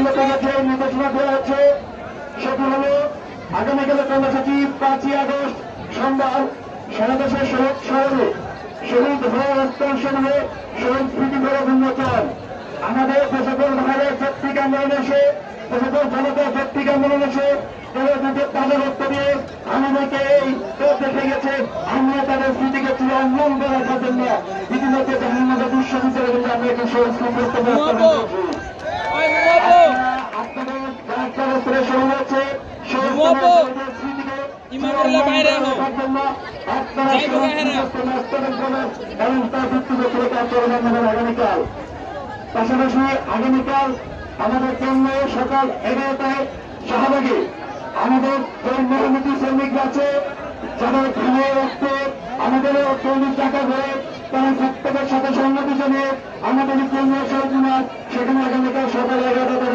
মূলত গেছে নির্দেশনা দেওয়া হচ্ছে, সেটি হল আগামীকালের কর্মসূচি 5ই আগস্ট সোমবার সারা দেশের শহীদ শহরে শহীদ হওয়ার স্থানসমূহে শহীদ স্মৃতি ফলক উন্মোচন। আমাদের দেশকল ভাইয়ের শক্তিক আন্দোলন এসে, দেশকল জনতার শক্তিক আন্দোলন এসে তাদের রক্ত দিয়ে আমাদেরকে এই পথ দেখে গেছে। আমরা তাদের স্মৃতিকে চির অমূল্য রাখার জন্য ইতিমধ্যে জাহাঙ্গীরনগর বিশ্ববিদ্যালয়ে কিন্তু আমরা একটি শহীদ বক্তব্য আপনাদের যার স্তরে শুরু হচ্ছে আগামীকাল। পাশাপাশি আগামীকাল আমাদের জন্য সকাল 11টায় শাহবাগে আমাদের যে মহানীতি শ্রমিকরা আছে, যারা ঘুমিয়ে রাখতে আমাদের 40 টাকা ধরে তারা প্রত্যেকের সাথে সংগঠন আমাদের কেন্দ্রীয় সরকার সেখানে আগামীকাল সকাল 11টা